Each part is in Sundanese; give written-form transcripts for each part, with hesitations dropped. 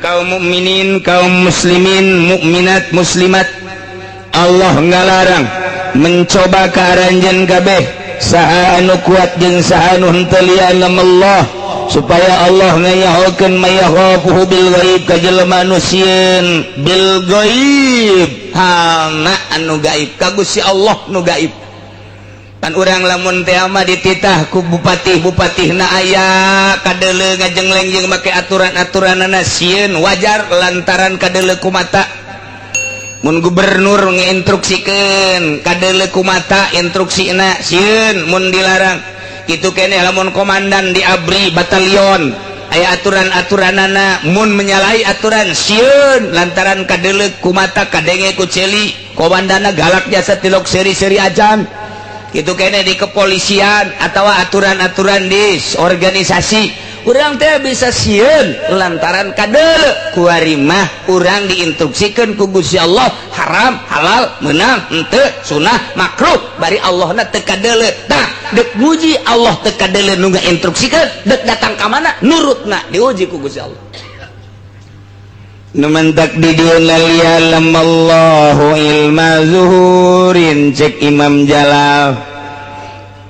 kaum mukminin, kaum muslimin, mukminat, muslimat, Allah ngalarang mencoba karanjen kabeh saha anu kuat jeung saha anu henteu lian Allah supaya Allah ngayahokeun mayakhafuhu bil ghaib ka jelema anu sieun bil ghaib hana anu gaib ka Gusti Allah nu gaib. Pan urang lamun teh mah dititah ku bupati-bupatihna aya kadeuleu ngajengleng jeung make aturan-aturanna sieun wajar lantaran kadeuleu kumata. Mun gubernur nginstruksikeun kadeuleu kumata instruksina sieun mun dilarang kitu keneh lamun komandan di abri batalion aya aturan-aturanana mun menyalahi aturan sieun lantaran kadeuleu kumata kadenge ku celi komandana galak jasa tilok seri-seri ajan. Gitu kene di kepolisian atau aturan-aturan di organisasi urang teh bisa sieun lantaran kadeuleu kuari mah urang diinstruksikeun ku Gusti Allah haram halal meunang henteu sunah makruh bari Allahna teu kadeuleu tah deuk muji Allah teu kadeuleu nu ngainstruksikeun deuk datang ka mana nurutna diuji ku Gusti Allah. Numantak di dieuna lialam Allahu ilma zuhurin cek Imam Jalal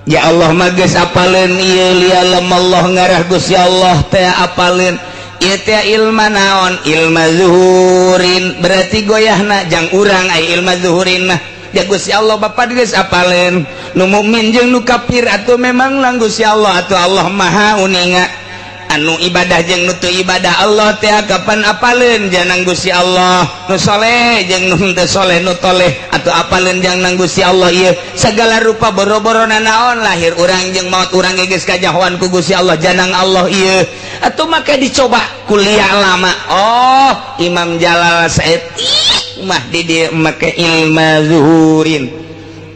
ya Allah mah geus apaleun ieu lialam Allah ngarah Gusti Allah teh apaleun ieu teh ilma naon ilma zuhurin berarti goyahna jang urang aya ilma zuhurin mah ya Gusti Allah Bapa geus apaleun nu mukmin jeung nu kafir atuh memang lang Gusti Allah atuh Allah Maha uninga anu ibadah jeung nu teu ibadah Allah teh kapan apaleun janang Gusti Allah nu saleh jeung nu teu saleh nu toleh atuh apaleun janang Gusti Allah ieu sagala rupa boro-borona naon lahir urang jeung maut urang geus kajahoan ku Gusti Allah janang Allah ieu atuh make dicoba kuliah lama oh Imam Jalal saeutik mah di dieu make ilma zuhurin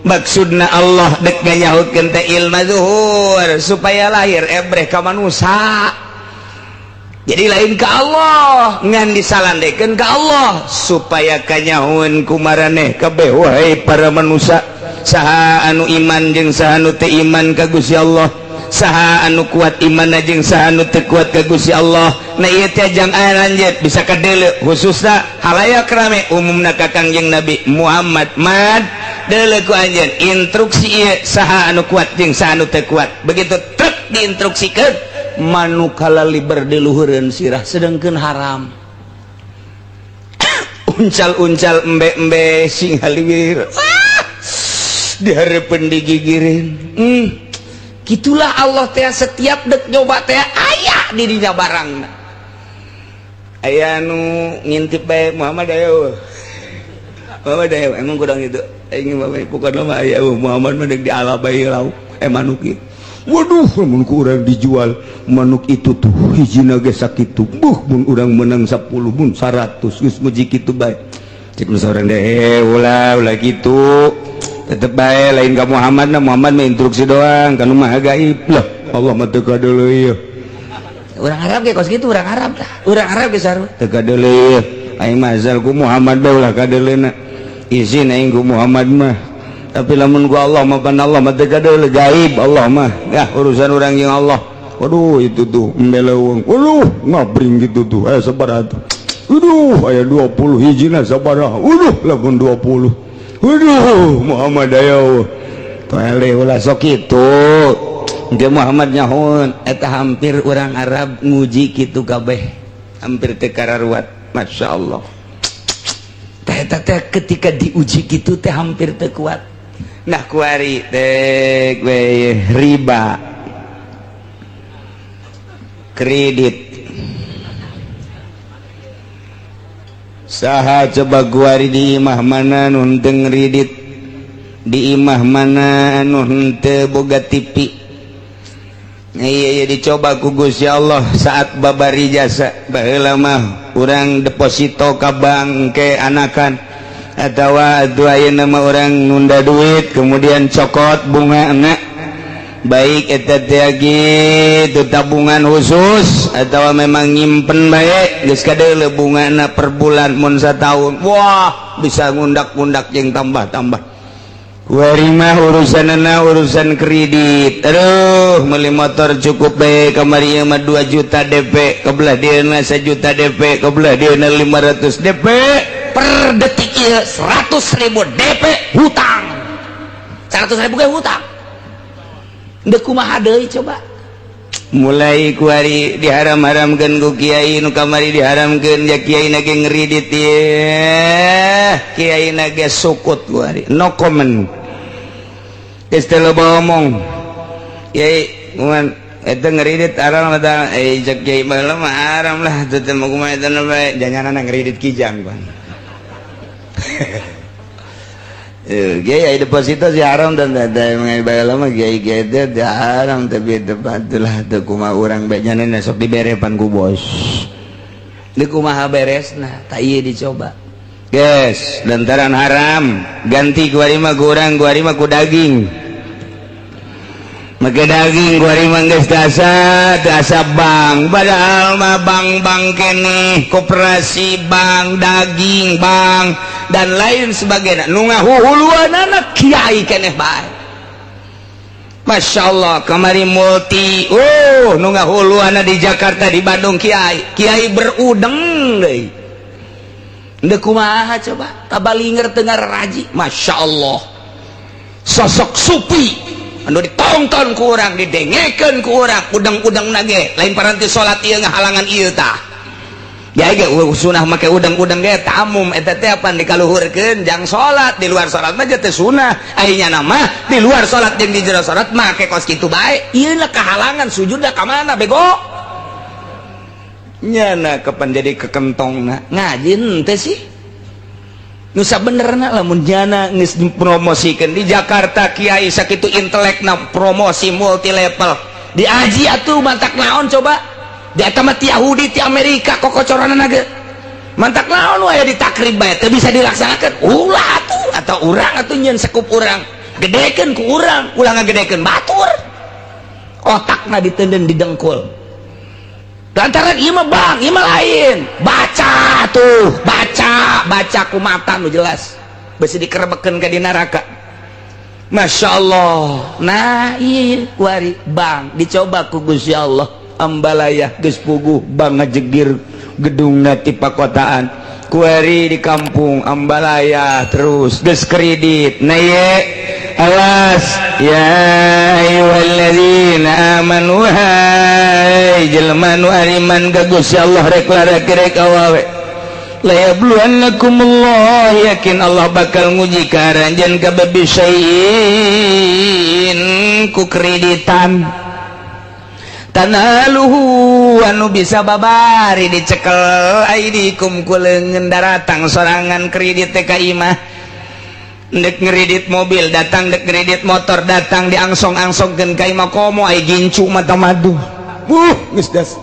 maksudna Allah dek ngayahokeun teh ilma zuhur supaya lahir ebreh ka manusia jadi lain ke Allah ngan disalandekeun ka Allah supaya kanyahoeun ku maraneh kabeh wahai para manusia saha anu iman jeung saha anu teu iman ka Gusti Allah saha anu kuat imanna jeung saha anu teu kuat ka Gusti Allah na ieu teh jang lanjut bisa kadeuleu khususna halayak rame umumna ka Kangjeng Nabi Muhammad mad deuleu ku anjeun instruksi ieu saha anu kuat jeung saha anu teu kuat begitu truk diinstruksikeun manu kalali berdiluhureun sirah sedengkeun haram uncal-uncal embe-embe sing haliwir dihareupeun digigireun gitulah Allah teh setiap dek nyoba teh aya di dinya barangna aya nu ngintip bae Muhammad ayo Muhammad ayo emang kurang itu aing mah pokona mah aya Muhammad mah deuk diala bae lauk manuk ieu waduh mun ku urang dijual manuk itu tuh hijina ge sakitu mun urang menang 10 mun 100 geus muji kitu bae cek nu saurang deh ulah kitu tetep bae lain ka Muhammad na Muhammad mah instruksi doang kanu mah gaib lah Allah mah teu kadeuleu ieu urang Arab ge kos kitu urang Arab tah urang Arab ge saru teu kadeuleu aing mah asal ku Muhammad bae ulah kadeuleuna izin aing ku Muhammad mah tapi lamun ku Allah mah pan Allah mah teu kadeuleu gaib Allah mah ya urusan urang jeung Allah waduh itu tuh embeleuweung waduh ngabring gitu tuh aya sabaraha tuh waduh aya 20 hijina sabaraha waduh lamun 20 waduh Muhammad ayo tole ulah sok kitu engke Muhammad nyahoon eta hampir urang Arab nguji kitu kabeh hampir teu kararuat masyaallah teh ketika diuji kitu teh hampir teu kuat nah kuari teh riba kredit saha coba kuari di imah mana nu teu ngridit di imah mana anu henteu boga TV iya dicoba ku Gusti Allah saat babari jasa baheula mah urang deposito ka bank ke anakan atawa atuh ayeuna mah urang nunda duit kemudian cokot bungana baik eta teh gitu tabungan khusus atawa memang nyimpen bae geus kadeuleu bungana per bulan mun sataun wah bisa ngundak-ngundak jeung tambah-tambah Warima urusan kredit. Aduh, beli motor cukup bae kamari mah 2 juta DP, kebelah dieuna 1 juta DP, kebelah dieuna 500 DP. Per detik ieu 100.000 DP hutang. 100.000 ge hutang. Deuk kumaha deui coba? Mulai kuari diharam-haramkeun ku kiai nu kamari diharamkeun ya kiai na ge ngridit ye. Kiai na ge sukut kuari. No comment. Geus teu loba omong. Kiai mun eta ngridit aram eta cek kiai baheula mah aram lah teu teu kumaha eta bae janganana ngridit kijang pan. Kiai deposito si haram dan ada mengenai baheula mah kiai teh haram tapi tepat lah teu kumaha urang bae nyanana sok diberepan ku bos. Deuk kumaha beresna ta ieu dicoba. Guys, lantaran haram ganti kuari mah ku urang kuari mah ku daging. Make daging kuari mah geus dasa bank padahal mah bank keneh koperasi bank daging bank dan lain sebagainya nu ngahuhuluanana kiai keneh bae. Masya Allah kamari multi nu ngahuluana di Jakarta di Bandung kiai berudeng deui. Deuk kumaha coba tabalinger teu ngaraji. Masya Allah sosok supi anu ditonton ku urang didengekeun ku urang udang-udang nage lain paranti salat ieu ngahalangan ieu tah ya ge sunah make udang-udang ge tamum eta teh apa dikaluhurkeun jang salat di luar salat mah teh sunah ayeuna nama di luar salat jeung di jero salat make kos kitu bae ieu na kahalangan sujudna ka mana bego nyana kapan jadi kekentongna ngaji henteu sih nusa benerna lamun jana geus dipromosikeun di Jakarta kiai sakitu intelekna promosi multi level di aji atuh mantak naon coba di eta mah ti Yahudi ti Amerika kokocoranna ge mantak naon wae di takrib bae teu bisa dilaksanakeun ulah atuh atau urang atuh nyeun sekup urang gedekeun ku urang ulah ngagedekeun batur otakna diteuneun di dengkul lantaran ieu mah bang ieu mah lain baca tuh baca ku mata nu jelas besi dikerebekeun ka di neraka. Masya Allah. Nah iya kuari bang dicoba ku Gusti Allah ambalayah geus puguh bang ngajegir gedung ti pakotaan kuari di kampung ambalayah terus geus kredit nah ye awas ya ayyuhalladzina amanu hai jelema nu ariman ka Gusti Allah rek larek awawe la yabluwannakumullah yakin Allah bakal nguji ka aranjeun ka babisain ku kreditan tanaluhu anu bisa babari dicekel aidikum ku leungeun daratang sorangan kredit teh ka imah dek ngredit mobil datang dek ngredit motor datang diangsong-angsongkeun ka imah komo ai gincu mata madu geus das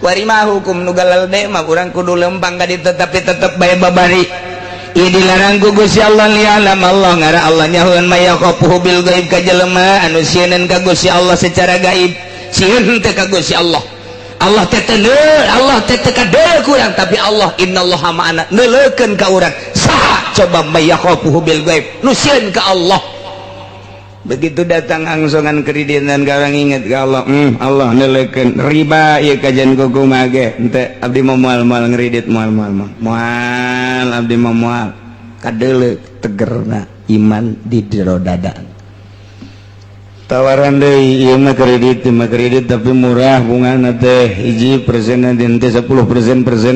warima hukum nu galalde mah urang kudu lempang ka ditu tapi tetep bae babari ieu dilarang ku Gusti Allah lialam Allah ngara Allah nyahoeun maya qafuhu bil gaib ka jelema anu sieun ka Gusti Allah secara gaib sieun teh ka Gusti Allah Allah teh Allah teh teu kadeu ku urang tapi Allah innallaha ma'ana neuleukeun ka urang saha coba maya qafuhu bil gaib nu sieun ka Allah begitu datang angsongan kreditan ka urang inget ka Allah Allah neuleukeun riba ieu kajian kukumaha ge henteu abdi moal ngredit moal abdi moal kadeuleu tegerna iman di jero dada tawaran deui ieu mah kredit tapi murah bungana teh 1% teh 10%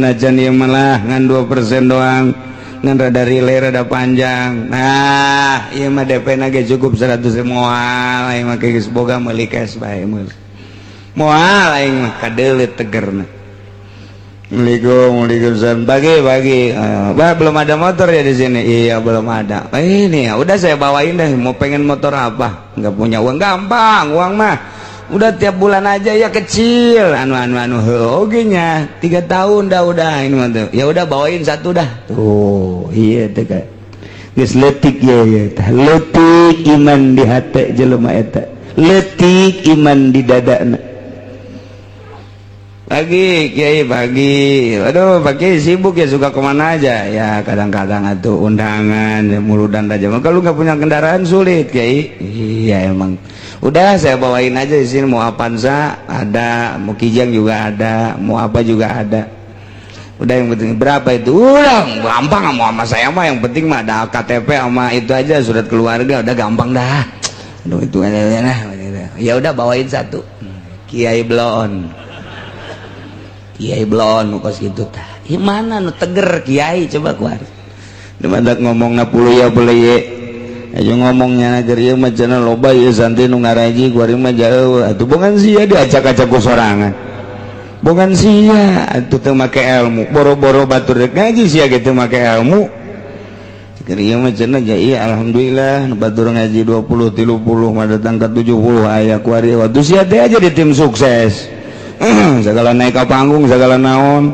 acan ieu malah ngan 2% doang ngan rada relay rada panjang nah ieu mah DP na ge cukup 100 moal aing mah geus boga meuli cash bae moal aing mah kadeuleu tegerna Assalamualaikum bagi bah belum ada motor ya di sini iya belum ada ini ya udah saya bawain deh mau pengen motor apa nggak punya uang gampang uang mah udah tiap bulan aja ya kecil anu oke nya 3 tahun dah udah ini mah ya udah bawain satu dah tuh iya teh kan geus leutik ya tah leutik iman di hate jelema eta leutik iman di dadana Pagi Kiai pagi, aduh pagi sibuk ya, suka kemana aja ya, kadang-kadang atuh undangan ya, muludan aja. Kalau nggak punya kendaraan sulit Kiai. Iya emang. Udah saya bawain aja di sini, mau Avanza ada, mau Kijang juga ada, mau apa juga ada. Udah yang penting berapa itu? Udah gampang mau sama saya mah, yang penting mah ada KTP sama itu aja, surat keluarga, udah gampang dah. Aduh itu aja nah. Ya udah bawain satu. Kiai Blon. Kiai Blon kos gitu tah. Gimana nu teger Kiai coba keluar. Demandak ngomongna puluh ya boleh ye. Ayo ngomongnya aja ieu mah cenah loba ieu santri nu ngaraji kuari mah jauh. Atuh bongan sia diacak-acak ku sorangan. Bongan sia atuh teu make ilmu. Boro-boro batur rek ngaji sia ge teu make ilmu. Keur ieu mah cenah ja ieu alhamdulillah nu batur ngaji 20 30 mah datang ka 70 aya kuari waktu sia teh aja di tim sukses. Segala naik ke panggung segala naon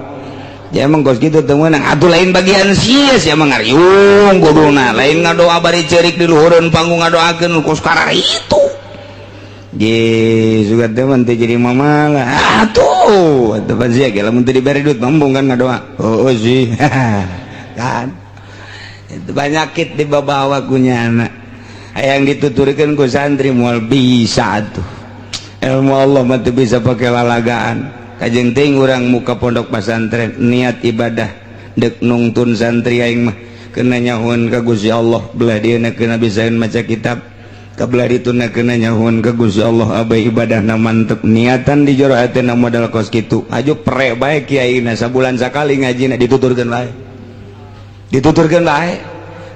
ya emang kos gitu temen atuh lain bagian sia emang ngariung kuduna lain ngadoa bari cerik di luhureun panggung ngadoakeun kos karar itu ye suka temen teh jadi mamalah atuh tepan sia ge lamun teu dibere duit mambung kan ngadoa oh sih kan itu penyakit dibawa kunyana yang dituturkeun ku santri moal bisa atuh ilmu Allah mah teu bisa pakai lalagaan. Kajeng teuing urang muka pondok pesantren niat ibadah dek nungtun santri aing mah keuna nyahoan ka Gusti Allah, belah dieuna keuna bisaeun maca kitab, kabelah dituna keuna nyahoan ka Gusti Allah abah ibadahna mantep, niatan di jero hatena modal kos kitu. Aju pre bae kiaina sabulan sakali ngajina dituturkeun bae. Dituturkeun bae.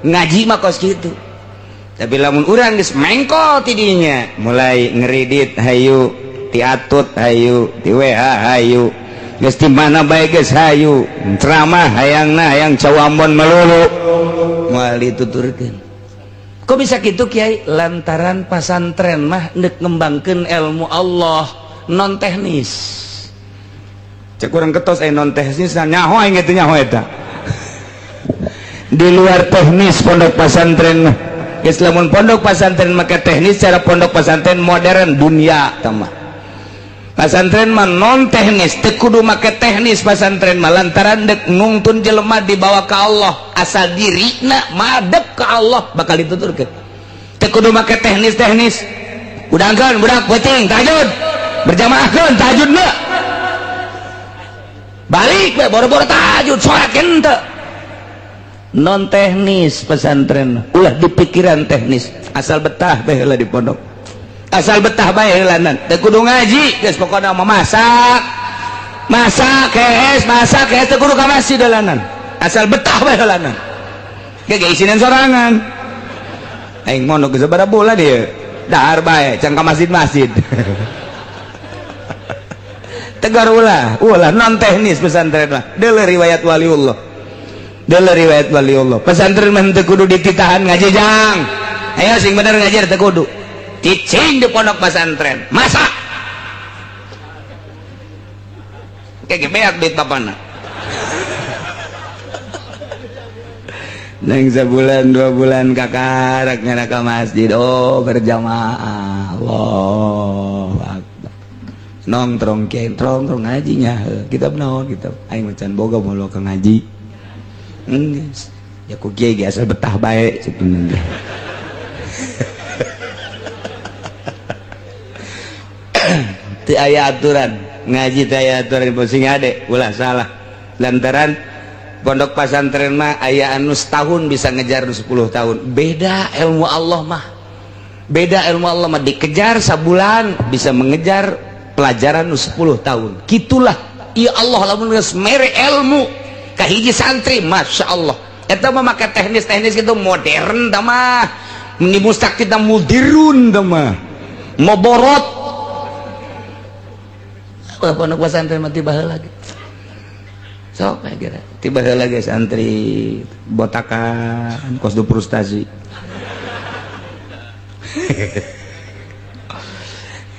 Ngaji mah kos kitu. Tapi lamun urang geus mengkol tidinya mulai ngeridit hayu tiatut hayu ti WA hayu geus ti mana bae geus hayu ceramah hayangna hayang cawambon melulu moal dituturkeun. Kok bisa kitu Kiai? Lantaran pasantren mah neuk ngembangkeun ilmu Allah non teknis. Cek urang ketos non teknis nyaho aing teh nyaho eta. Di luar teknis pondok pasantren mah Islamun pondok pesantren maka teknis, cara pondok pesantren modern dunia tamah. Pesantren mah non teknis, teu kudu make teknis pesantren mah lantaran dek nungtun jelema dibawa ka Allah, asal dirina madep ka Allah bakal dituturkeun. Teu kudu make teknis-teknis. Udangkeun budak peuting tahajud. Berjamaahkeun tahajudna. Balik we boro-boro tahajud salat henteu. Non teknis pesantren ulah di pikiran teknis asal betah bae heula di pondok, asal betah bae heulanan teu kudu ngaji geus pokona mah masak kees teu kudu ka masjid heulanan asal betah bae heulanan ge isinan sorangan aing mondok geus sabaraha bulan ieu dahar bae can ka masjid tegar ulah non teknis pesantren mah deuleu riwayat waliullah. Dalam riwayat waliullah pesantren mah teu kudu dititahan ngaji jang. Ayo sing bener ngajar teu kudu cicing di pondok pesantren masak kayak beak duit bapana neng sebulan 2 bulan kakarak nyana ka masjid berjamaah Allah nongkrong kiai nongkrong ngajinya kitab naon kitab aing macan boga mulu ka ngaji. Ya ku kiai ge asal betah bae cenah. Teu aya aturan ngaji teh aya aturan sing ade ulah salah lantaran pondok pesantren mah aya anu setahun bisa ngejar 10 tahun. Beda ilmu Allah mah dikejar sabulan bisa mengejar pelajaran 10 tahun. Kitulah ya Allah lamun geus mere ilmu kahiji santri masya Allah eta mah make teknis-teknis gitu modern tah mah mun mustak kita mudirun tah mah moborot pondok pesantren mah tiba heula ge sok kira tiba heula ge santri botakan kos du frustasi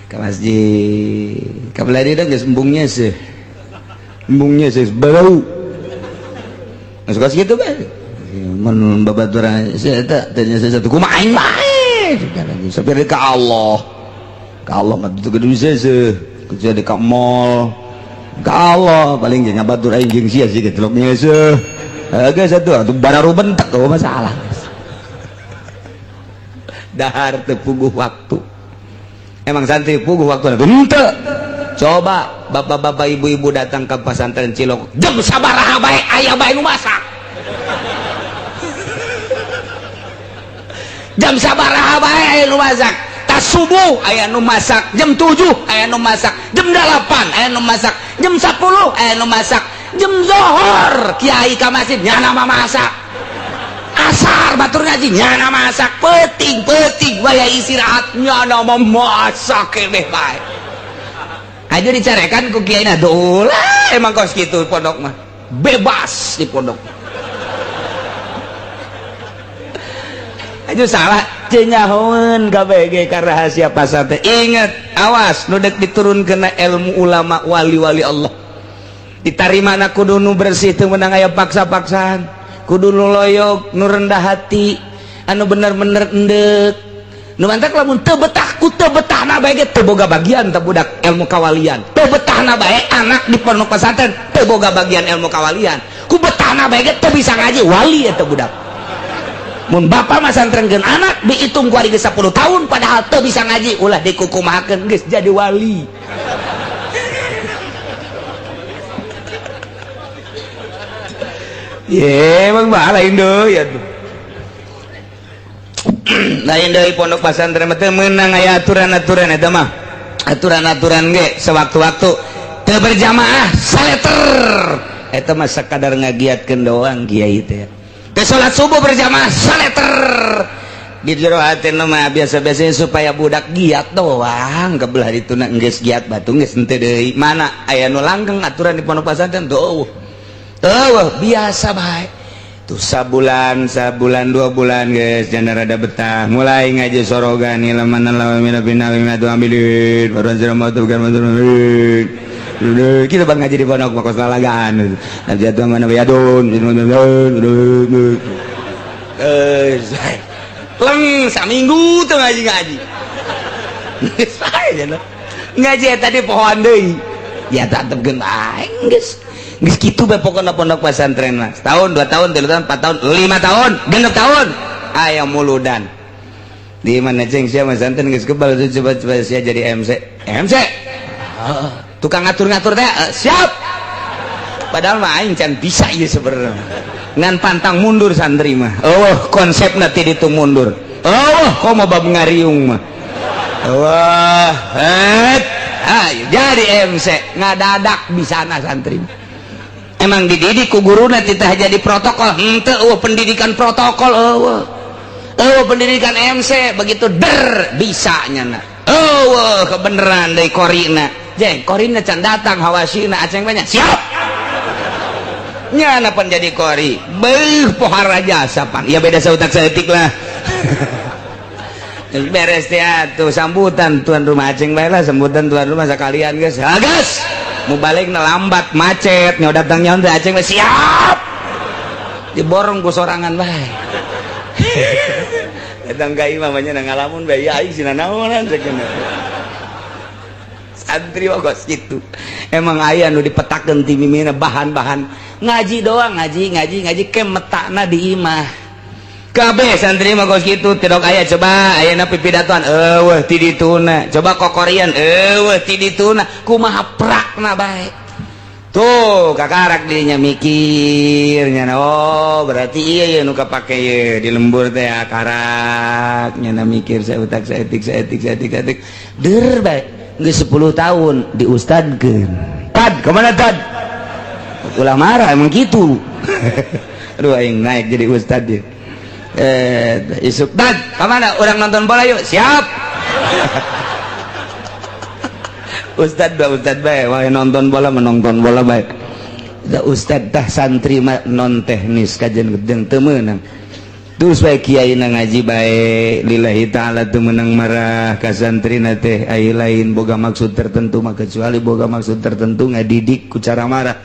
ka masjid kabelah dia geus embungnya sih bau suka segitu kan mun babaturan saya tanya satu kumaha aing bae sampai ka Allah mah teu kudu bisa kecuali ka mall Allah paling jangan batur aing jeung sia sih telok nyeuseum geus atuh bararu bentek tuh masalah dahar teu puguh waktu emang santri puguh waktu henteu coba bapak-bapak ibu-ibu datang ke pesantren Cilok jam sabaraha bae aya bae nu masak jam sabaraha bae aya nu masak tas subuh aya nu masak jam 7 aya nu masak jam 8 aya nu masak jam 10 aya nu masak jam zohor kiai ka masjid nyana masak asar batur ngaji nyana masak penting waya istirahat nyana memasak keneh bae aja dicarekan ku kiai na dolah emang kos kitu pondok mah bebas di pondok aja salah cenyahoeun KBG ka rahasia pasar teh inget awas nu dek diturunkeun ilmu ulama wali-wali Allah ditarimana kudu nu bersih teu meunang aya paksa-paksaan kudu nu loyog nu rendah hati anu bener-bener endek nu mantak lamun teu betah ku teu betahna bae ge teu boga bagian teh budak ilmu kawalian teu betahna bae anak di pondok pesantren teu boga bagian ilmu kawalian ku betahna bae ge teu bisa ngaji wali eta budak mun bapak masantrenkeun anak dihitung ku ari geus 10 tahun padahal teu bisa ngaji ulah dikukumahakeun geus jadi wali ye bang bah lain deui atuh lain deui pondok pesantren teh meunang aya aturan-aturan eta mah aturan-aturan ge sewaktu-waktu teu berjamaah saleter eta mah sakadar ngagiatkeun doang kiai teh teu salat subuh berjamaah saleter di jero hatena mah biasa-biasa supaya budak giat doang kebelah dituna geus giat batu geus henteu deui mana aya nu langgeng aturan di pondok pesantren tuh biasa bae tuh sabulan 2 bulan guys jangan rada betah mulai ngaji sorogan ilaman lawan mina bina matu ambilin baru anjir matu bukan matu kita bang ngaji di pondok makos lalagaan nanti atuh mana bayadun leng saminggu tuh ngaji ngaji tadi pohon deui ya tatepkeun bae geus geus kitu bae pokona pondok pesantren mah setahun 2 tahun 3 tahun 4 tahun 5 tahun 6 tahun aya muludan di mana ceng sia pesantren geus kebal coba sia jadi MC tukang ngatur-ngatur teh siap padahal mah aing can bisa ieu sebenarnya ngan pantang mundur santri mah konsepna ti ditu mundur komo bab ngariung mah jadi MC ngadadak bisana santri emang dididik ku guruna titah jadi protokol henteu pendidikan protokol pendidikan MC begitu bisa nyana kebeneran deui korina jeng korina can datang hawasina aceng banyak siap nyana pan jadi kori pohara jasa pan ya beda sautak saeutik lah beres teh atuh sambutan tuan rumah aceng bae lah sambutan tuan rumah sakalian geus gas mau balik lambat macet nyaw datang nyaw teh aceng siap diborong ku sorangan bae datang ka imam nya ngalamun bae aing sina naonan cenah santri bagos kitu emang aya nu dipetakeun ti mimina bahan-bahan ngaji doang ngaji ke metakna di imah kabeh santri mah kos kitu tidok aya coba ayeuna pipidatoan ti dituna coba kokorian ti dituna kumaha prakna bae tuh kakarak dirinya mikirnya berarti iya nu kapake ye di lembur teh karak nyana mikir saeutak saeutik der bae geus 10 tahun diustadkeun tad kemana tad ulah marah emang gitu aduh aing naik jadi ustad dia isuk tad kemana orang nonton bola yuk siap ustad bae wah nonton bola menonton bola bae da ustad tah santri mah non teknis kajian gedeng teu meunang terus bae kiai na ngaji bae lillahi taala teu meunang marah ka santrina teh ai lain boga maksud tertentu mah kecuali boga maksud tertentu ngadidik ku cara marah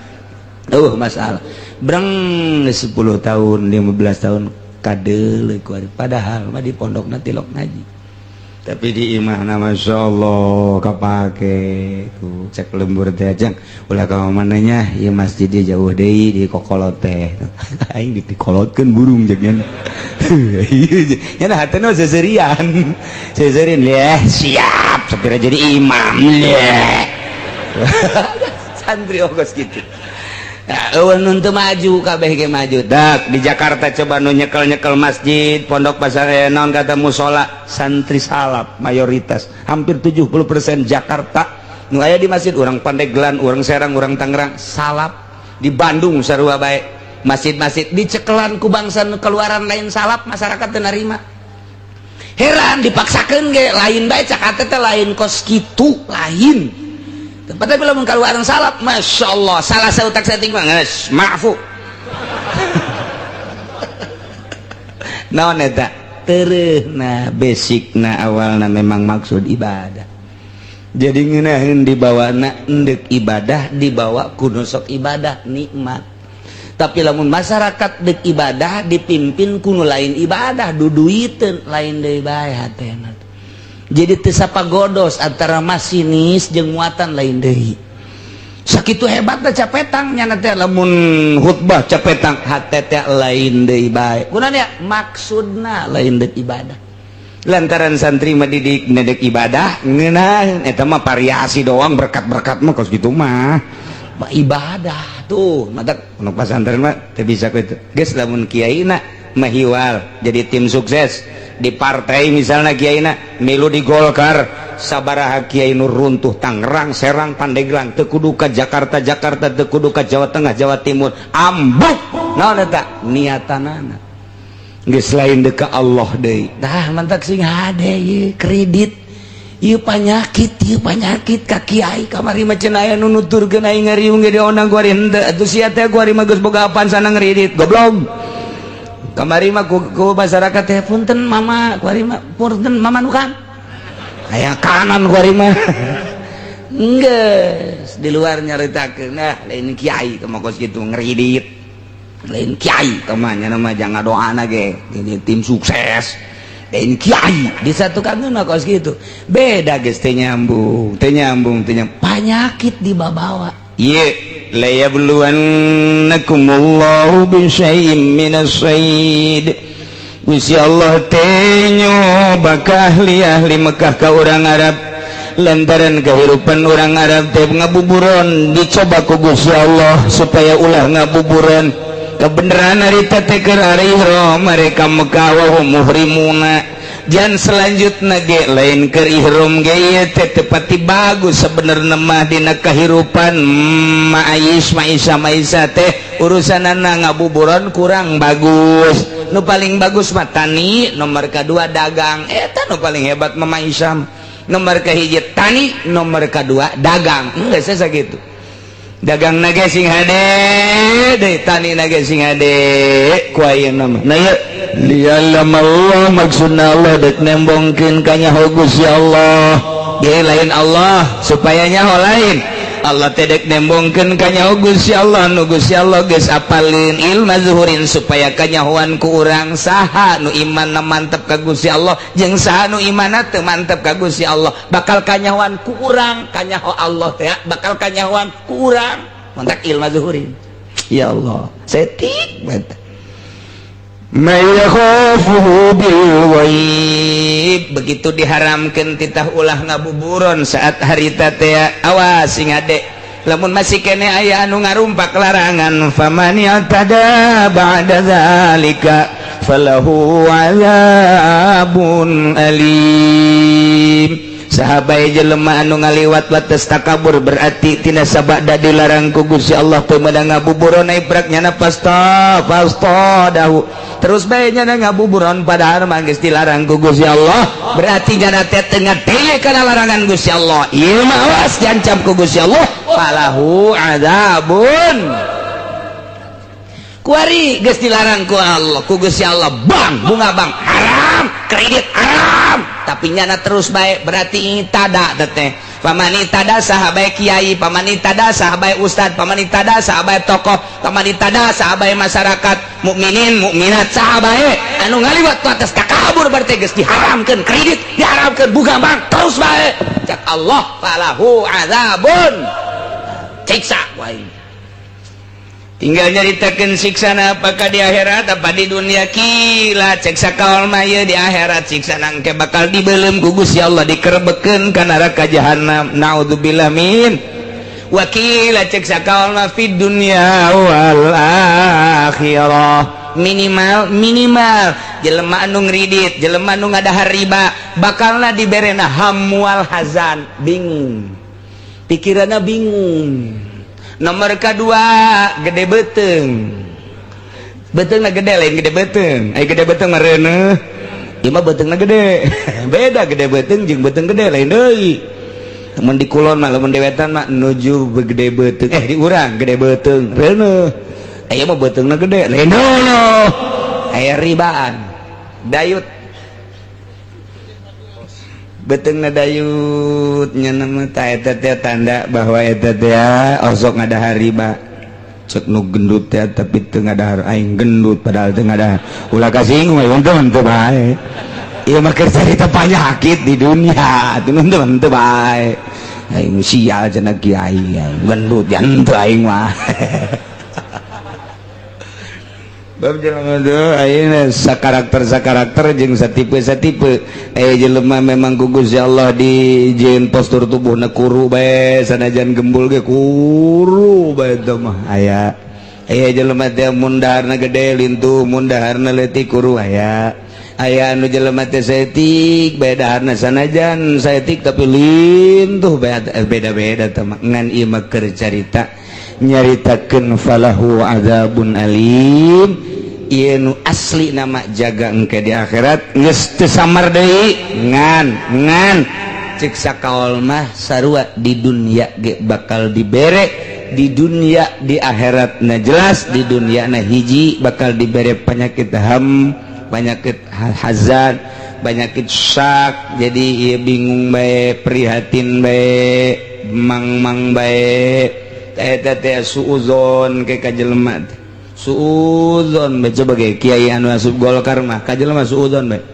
masalah breng 10 tahun 15 tahun kadeuleuh ku ari padahal mah di pondokna tilok ngaji tapi di imah nama Masya Allah kapake tuh cek lembur teh ajang ulah ka mananya ieu masjid dia jauh deui di kokolot teh aing dipikolotkeun burung jeung nya nah hatena seserian siap sapira jadi imam santri ogos gitu. Eueun teu maju kabeh ge maju dak di Jakarta coba nu nyekel-nyekel masjid pondok pesantren naon kata mushola santri salap mayoritas hampir 70% Jakarta nu aya di masjid urang Pandeglang urang Serang urang Tangerang salap di Bandung sarua bae masjid-masjid dicekelan ku bangsa nu keluaran lain salap masyarakat teu narima heran dipaksakeun ge lain bae cak teh lain kos kitu lain tempatnya belum keluaran salap Masya Allah salah sautak setting banget maafu naon eta tereuhna basicna awalna memang maksud ibadah jadi ngeunaheun dibawana endek ibadah dibawa kudu sok ibadah nikmat tapi lamun masyarakat dek ibadah dipimpin kuno lain ibadah duduiteun lain deui bae hatena jadi tesapa godos antara masinis jeung muatan lain deui sakitu hebatna capetang nya teh lamun khutbah capetang hate teh lain deui bae kunaon maksudna lain deuk ibadah lantaran santri mah didik nedek ibadah ngeunah eta mah variasi doang berkat-berkat mah kos kitu mah ibadah tuh matak pondok pesantren mah teu bisa kitu geus lamun kiaina mahiwal jadi tim sukses di partai misalnya kiaina milu di Golkar sabaraha kiai nu runtuh Tangerang Serang Pandeglang teu kudu ka Jakarta teu kudu ka Jawa Tengah Jawa Timur ambuk naon eta niatanana geus lain deuk ka Allah deui tah mantak sing hade ieu kredit ieu panyakit ka kiai kamari mah cenah aya nu nuturkeun aing ngariung ge onang kuari henteu atuh sia teh kuari mah geus boga apaan sana ngredit goblok kamari mah ku masyarakat teh punten mama kuari mah punten mama nu kan aya kanan kuari mah geus di luar nyaritakeun nah lain kiai kumaha kos kitu ngridit lain kiai kamanya nama jangan doana ge ini tim sukses lain kiai di satu kantor kos kitu beda geus teu nyambung penyakit dibawa ieu la yabluwannakumullahu bisyai'im minas sayd Gusti Allah teh nyoba ka ahli Mekah ka urang Arab lantaran kehidupan orang Arab teh ngabuburon dicoba ku Gusti Allah supaya ulah ngabuburon kebenaran harita teh keur ari ihram mereka Mekah wa hum muhrimuna jan selanjutna ge lain keur ihram ge ieu teh tepati bagus sabenerna mah dina kahirupan maisha teh urusanana ngabuburon kurang bagus nu paling bagus mah tani nomor kedua dagang eta nu paling hebat mah maisha nomor kahiji tani nomor kedua dagang geus sakitu dagang na ge sing hade deui tani na ge sing hade ku ayeuna mah nah lialam Allah maksudna Allah dek nembongkeun ka nyaho Gusti Allah ge lain Allah supaya nyaho lain Allah teh dek nembongkeun ka nyaho Gusti Allah nu Gusti Allah geus apalin ilmu zuhurin supaya kanyahoan ku urang saha nu imanna mantep ka Gusti Allah jeung saha nu imanna teu mantep ka Gusti Allah bakal kanyahoan ku urang kanyaho Allah teh bakal kanyahoan ku urang mantap ilmu zuhurin ya Allah setik mantap mayakhafuhu bil ghaib begitu diharamkeun titah ulah ngabuburon saat harita teh awas sing ade lamun masih kene aya anu ngarumpak larangan faman yatada ba'da zalika falahu azabun alim sahabai jelema anu ngaliwat wates takabur berarti tina sabada dilarang ku Gusti Allah teu meunang ngabuburon ibrak nyana pasta dahu terus bae nyana ngabuburon padahal mah geus dilarang ku Gusti Allah berarti nyana teh teu ngadenge kana larangan Gusti Allah ieu mah awas diancam ku Gusti Allah falahu adzabun kuari geus dilarang ku Allah ku Gusti Allah bang bunga bang haram kredit haram tapi nyana terus baik berarti tada teh pamanita da sahabat kiai, pamanita da sahabat ustad, pamanita da sahabat tokoh, pamanita da sahabat masyarakat, mukminin mukminat sahabat anu ngaliwat ku atas takabur berarti geus diharamkeun kredit, diharamkeun buka bank terus bae cak Allah falahu azabun siksa wae. Tinggal nyaritakeun siksana apakah di akhirat apa di dunia kila cek sakaol mah di akhirat siksana engke bakal dibeuleum ku Gusti Allah dikerebekeun ka neraka jahanam naudzubillah min wakila cek sakaol mah fid dunya wal akhirah minimal jelema anu ngridit jelema anu ngadahar riba bakalna diberena hamwal hazan bingung pikiranna bingung. Nomor kedua gede beteng betengna gede lain gede beteng ai gede beteng mah reuneuh ieu mah betengna gede beda gede beteng jeung beteng gede lain deui mun di kulon mah lamun di wetan mah nuju gede beteng di urang gede beteng reuneuh aya mah betengna gede lain deui aya ribaan dayut betengna dayut nyana mah eta teh tanda bahwa eta teh osok ngadahar riba cek nu gendut teh tapi teu ngadahar aing gendut padahal teu ngadahar ulah kasinggung we untung teu bae ieu mah keur carita panyakit di dunia teu teu bae aing sial cenah kiai gendut jan teu aing mah bab jelema teh ayeuna sakarakter jeung satipe aya jelema memang ku Gusti Allah dijieun postur tubuhna kuru bae sanajan gembul ge kuru bae teh mah aya jelema teh mun daharna gede lintuh mun daharna leutik kuru aya anu jelema teh saeutik bae daharna sanajan saeutik tapi lintuh bae beda-beda teh mah ngan ieu mah keur carita nyaritakeun falahu azabun alim ieu nu asli nama jaga engke di akhirat geus teu samar deui ngan cek sakaol mah sarua di dunia ge bakal dibere di dunia di akhirat na jelas di dunia na hiji bakal dibere penyakit penyakit hazan penyakit syak jadi ieu bingung bae prihatin bae mang bae eta teh suuzon ke ka jelema suuzon bae coba ge kiai anu asup Golkar mah ka jelema suuzon bae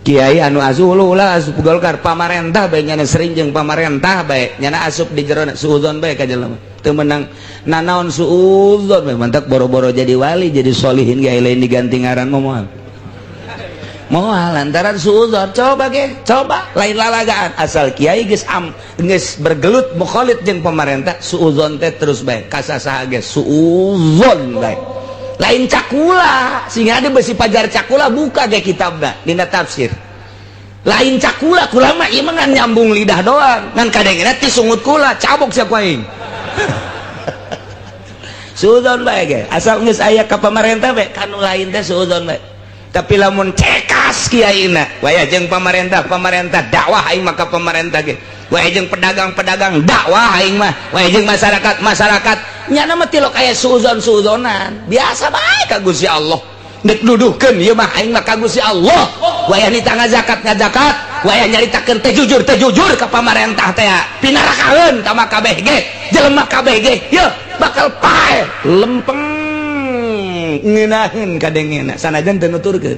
kiai anu asup ulah asup Golkar pamarentah bae nyana sering jeung pamarentah bae nyana asup di jero suuzon bae ka jelema teu meunang nanaon suuzon bae mantak boro-boro jadi wali jadi solihin ge lain diganti ngaran moal lantaran suuzon coba lain lalagaan asal kiai geus bergelut mukhalid jeung pemerintah suuzon teh terus bae kasasaha ge suuzon bae lain cakula sehingga ada besi pajar cakula buka ge kitabna dina tafsir lain cakula kula mah ieu mah ngan nyambung lidah doang ngan kadengna ti sungut kula cabok sia ku aing suuzon bae ge asal geus aya ka pemerintah bae kanu lain teh suuzon bae tapi lamun cekas kiaina waya jeung pemerintah dakwah aing maka pemerintah ge waya jeung pedagang dakwah aing mah waya jeung masyarakat nyana mah tilok aya suuzon-suuzonan biasa bae ka Gusti Allah nek nuduhkeun ieu mah aing mah ka Gusti Allah waya nita ngazakat waya nyaritakeun teh jujur ka pemerintah teh pinarakaeun ka mah kabeh ge jelema kabeh ge yeuh bakal pae lempeng ngeunaheun kadengena sanajan teu nuturkeun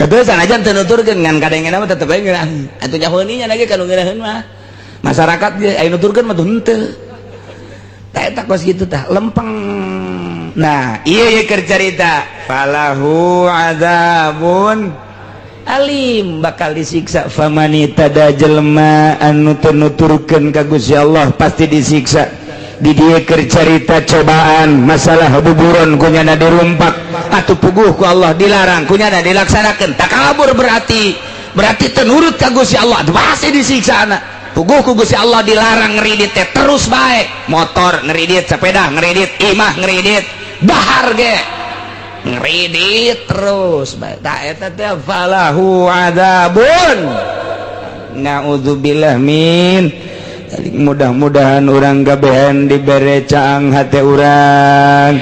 atuh sanajan teu nuturkeun ngan kadengena mah tetep bae ngeunaheun atuh nyahoeunnya lagi kanu ngeunaheun mah masyarakat ge aya nuturkeun mah henteu tah eta kos kitu tah lempeng nah ieu keur carita falahu adzabun alim bakal disiksa famanita da jelema anu teu nuturkeun ka Gusti Allah pasti disiksa di dia cerita cobaan masalah buburon kunyana dirumpak atau puguh ku Allah dilarang kunyana dilaksanakan takabur berarti tenurut ka Gusti Allah pasti disiksa anak puguh ku Gusti Allah dilarang ngeridit teh terus baik motor ngeridit sepeda ngeridit imah ngeridit dahar ge ngeridit terus baik tak eta teh falahu adzabun naudzubillah min mudah-mudahan orang gabehan dibere caang hati orang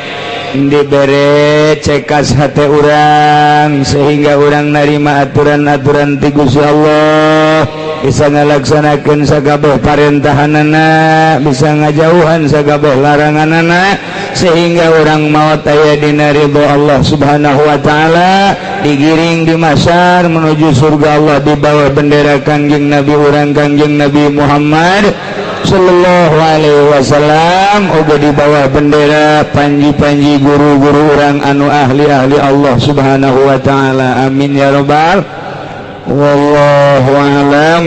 dibere cekas hati orang sehingga orang narima aturan-aturan ti Gusti Allah bisa ngalaksanakeun sagabeh parentahanana, bisa ngajauhan sagabeh laranganana, sehingga orang maut aya dina ridho Allah Subhanahu wa taala, digiring di mahsyar menuju surga Allah di bawah bendera Kangjeng Nabi urang Kangjeng Nabi Muhammad sallallahu alaihi wasallam, uga di bawah bendera panji-panji guru-guru orang anu ahli-ahli Allah Subhanahu wa taala. Amin ya rabbal wallahu a'lam.